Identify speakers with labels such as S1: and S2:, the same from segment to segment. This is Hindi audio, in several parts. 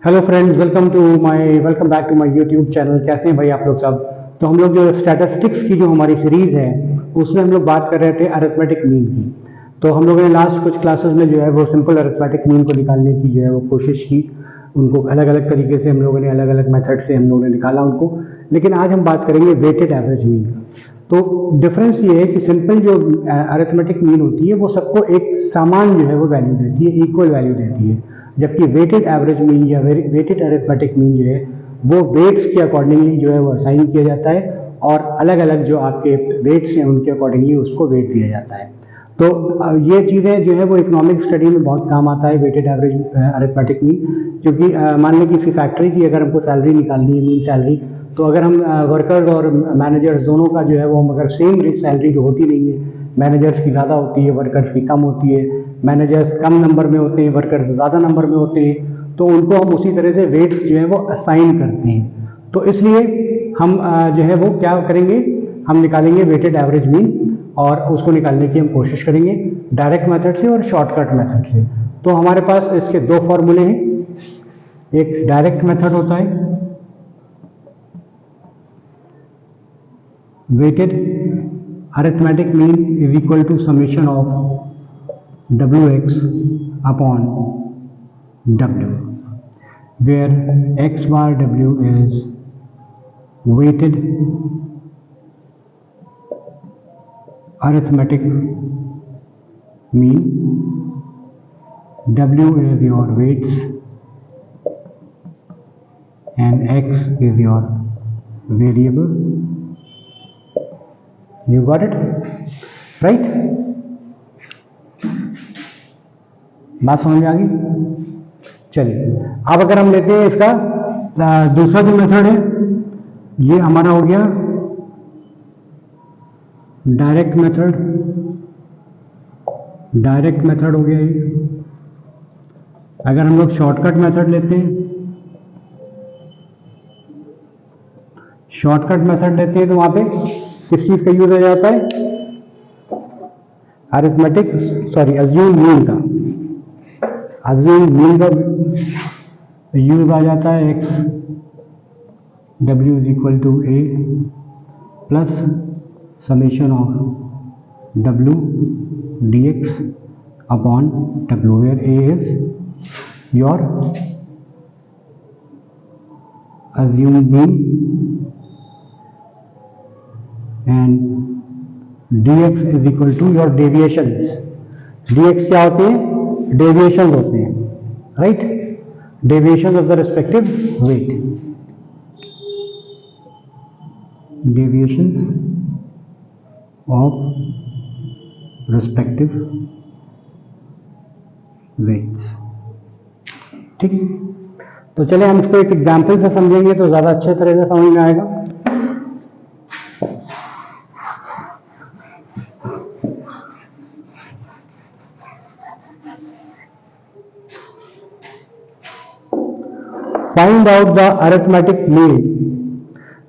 S1: Hello friends, welcome back to my YouTube channel. कैसे हैं भाई आप लोग सब। तो हम लोग जो स्टैटिस्टिक्स की जो हमारी सीरीज़ है उसमें हम लोग बात कर रहे थे अरिथमेटिक मीन की। तो हम लोगों ने लास्ट कुछ क्लासेस में जो है वो सिंपल अरिथमेटिक मीन को निकालने की जो है वो कोशिश की। उनको अलग अलग तरीके से हम लोगों ने अलग अलग मेथड से हम लोगों ने निकाला उनको। लेकिन आज हम बात करेंगे वेटेड एवरेज मीन का। तो डिफरेंस ये है कि सिंपल जो अरिथमेटिक मीन होती है वो सबको एक समान जो है वो वैल्यू देती है, इक्वल वैल्यू देती है। जबकि वेटेड एवरेज मीन या वेटेड अरिथमेटिक मीन जो है वो वेट्स के अकॉर्डिंगली जो है वो असाइन किया जाता है और अलग अलग जो आपके वेट्स हैं उनके अकॉर्डिंगली उसको वेट दिया जाता है। तो ये चीज़ें जो है वो इकोनॉमिक स्टडी में बहुत काम आता है वेटेड एवरेज अरिथमेटिक मीन। क्योंकि मान लें किसी फैक्ट्री की अगर हमको सैलरी निकालनी है, मीन सैलरी, तो अगर हम वर्कर्स और मैनेजर्स दोनों का जो है वो हम अगर सेम सैलरी जो होती नहीं है, मैनेजर्स की ज़्यादा होती है, वर्कर्स की कम होती है, मैनेजर्स कम नंबर में होते हैं, वर्कर्स ज़्यादा नंबर में होते हैं, तो उनको हम उसी तरह से वेट्स जो है वो असाइन करते हैं। तो इसलिए हम जो है वो क्या करेंगे, हम निकालेंगे वेटेड एवरेज मीन और उसको निकालने की हम कोशिश करेंगे डायरेक्ट मेथड से और शॉर्टकट मेथड से। तो हमारे पास इसके दो फॉर्मूले हैं। एक डायरेक्ट मेथड होता है, weighted arithmetic mean is equal to summation of Wx upon W, where x bar W is weighted arithmetic mean, W is your weights and x is your variable. You got it, right? बात समझ में आ गई। चलिए अब अगर हम लेते हैं इसका दूसरा जो मेथड है, ये हमारा हो गया डायरेक्ट मेथड। डायरेक्ट मेथड हो गया ये। अगर हम लोग शॉर्टकट मेथड लेते हैं, तो वहां पे किस चीज का यूज हो जाता है, अज्यूम मीन का यूज आ जाता है। X W is equal to A plus summation of W D X upon W, where A is your assume mean and D X is equal to your deviations. D X क्या होते हैं, डेविएशन होते हैं, right, deviation of the respective weight, deviation of respective weights. ठीक, तो चलिए हम इसको एक एग्जांपल से समझेंगे तो ज्यादा अच्छे तरह से समझ में आएगा। Find out the arithmetic mean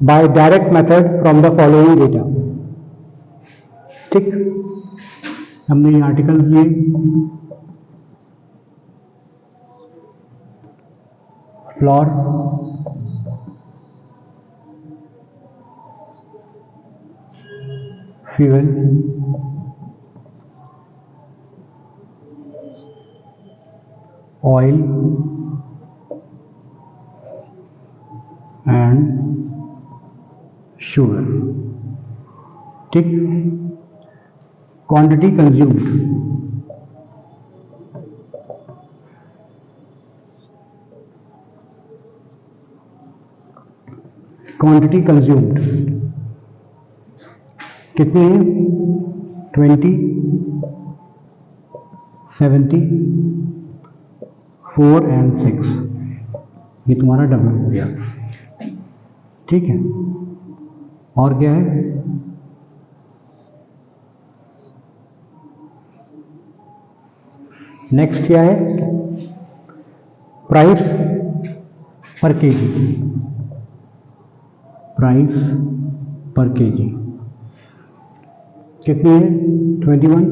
S1: by direct method from the following data। ठीक, हमने ये आर्टिकल लिए, floor, fuel, oil and sugar. ठीक, क्वांटिटी कंज्यूम्ड, कितने हैं, 20, 70, 4 एंड 6। ये तुम्हारा डब्ल्यू हो गया। ठीक है, और क्या है, नेक्स्ट क्या है, प्राइस पर केजी, कितनी है, 21,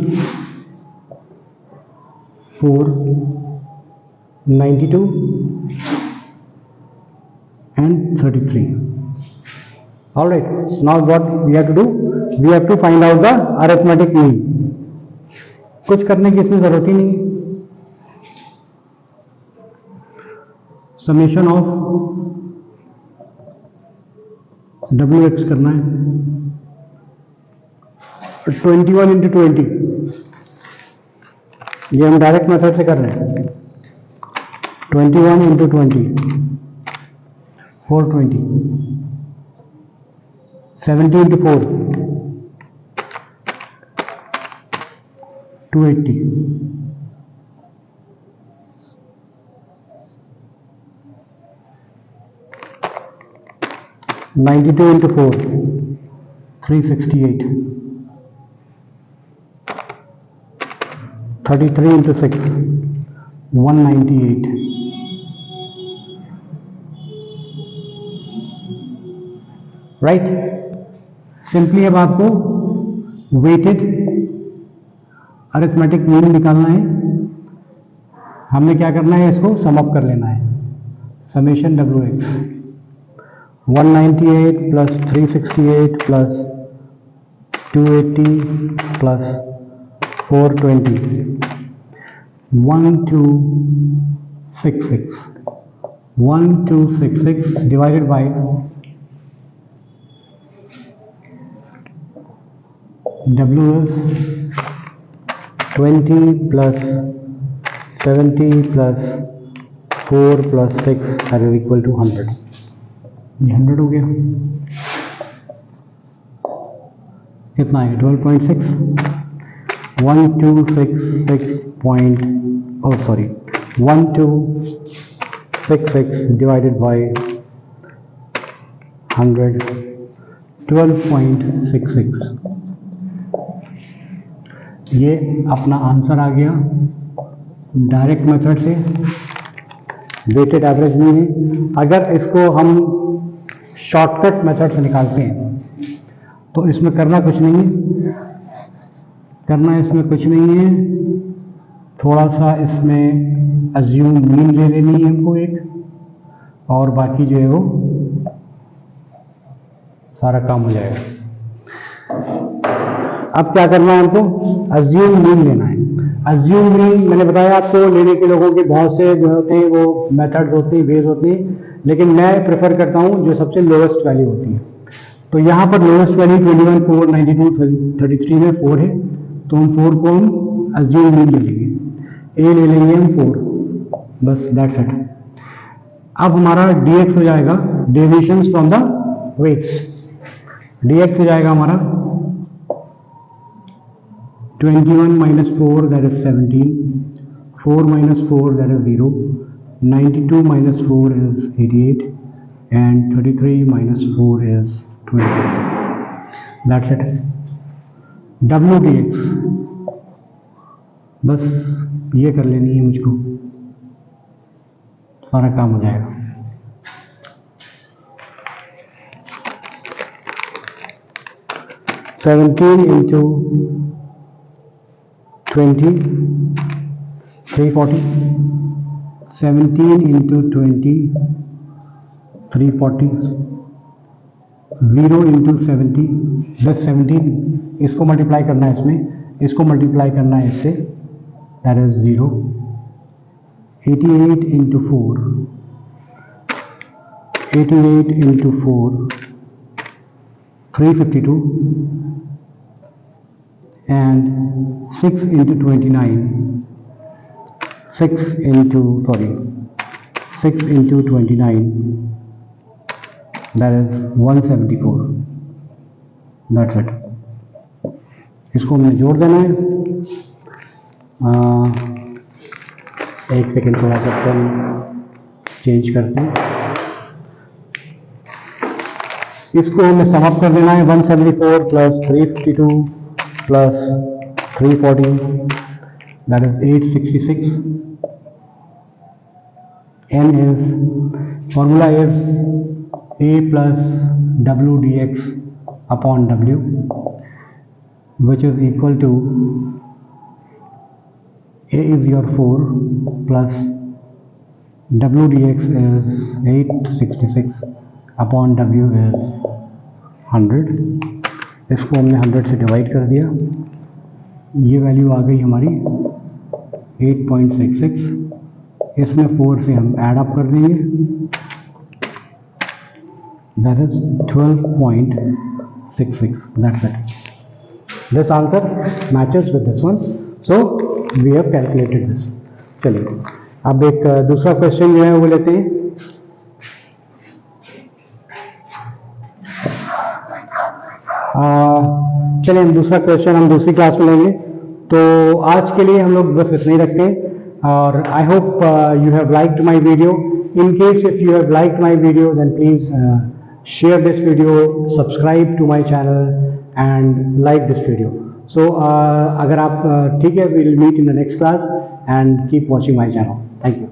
S1: 4, 92, and 33. All right, now what we have to do, we have to find out the arithmetic mean. कुछ करने की इसमें जरूरत ही नहीं, समेशन ऑफ wx करना है 21 इंटू 20, ये हम डायरेक्ट मेथड से कर रहे हैं। 21 into 20 420, 70 into 4 280, 92 into 4 368, 33 into 6 198, right. Simply अब आपको वेटेड अरिथमेटिक मीन निकालना है। हमने क्या करना है, इसको सम अप कर लेना है। Summation wx 198 plus 368 plus 280 plus 420 1266 divided by W is 20 plus 70 plus 4 plus 6 that is equal to 100. ये 100 हो गया, कितना है 12.6 1266 divided by 100 12.66, ये अपना आंसर आ गया डायरेक्ट मेथड से, वेटेड एवरेज मीन है। अगर इसको हम शॉर्टकट मेथड से निकालते हैं तो इसमें करना कुछ नहीं है, थोड़ा सा इसमें अज्यूम मीन ले लेनी है हमको एक, और बाकी जो है वो सारा काम हो जाएगा। अब क्या करना है हमको, अज्यूम मीन लेना है। अज्यूम मीन मैंने बताया आपको, लेने के लोगों के बहुत से जो होते हैं वो मेथड्स होते हैं, वेज होते हैं, लेकिन मैं प्रेफर करता हूं जो सबसे लोवेस्ट वैल्यू होती है। तो यहाँ पर लोवेस्ट वैल्यू 21 4 92 33 में 4 है, तो हम 4 को हम अज्यूम मीन ले लेंगे, ए ले लेंगे हम 4, बस दैट्स इट। अब हमारा dx हो जाएगा deviations from the weights, dx हो जाएगा हमारा 21 minus 4 that is 17, 4 minus 4 that is 0, 92 minus 4 is 88, and 33 minus 4 is 20. That's it. W dx बस ये कर लेनी है मुझको, सारा काम हो जाएगा। सेवनटीन इंटू 20 340, 17 इंटू 20 340, 0 इंटू 70 बस 17, इसको मल्टीप्लाई करना है इसमें, इसको मल्टीप्लाई करना है इससे, that is 0, 88 into 4 88 into 4 352, and 6 into 29 6 into 29 that is 174, that's it। इसको हमें जोड़ देना है। एक सेकेंड, थोड़ा सा पेन चेंज करते हैं, इसको हमें सम अप कर देना है। 174 plus 352 plus 340 that is 866, n is formula is a plus w dx upon w, which is equal to a is your 4 plus WDX is 866 upon W is 100। इसको हमने 100 से डिवाइड कर दिया, ये वैल्यू आ गई हमारी 8.66। इसमें 4 से हम ऐड अप कर देंगे, that is 12.66। That's it. This answer matches with this one, so we have calculated this. चलिए अब एक दूसरा क्वेश्चन जो है वो लेते हैं। चलिए हम दूसरा क्वेश्चन हम दूसरी क्लास में लेंगे। तो आज के लिए हम लोग बस इतना ही रखते हैं, और I hope you have liked my video. In case if you have liked my video then please share this video, subscribe to my channel and like this video. So अगर आप ठीक है, we will meet in the next class and keep watching my channel. Thank you.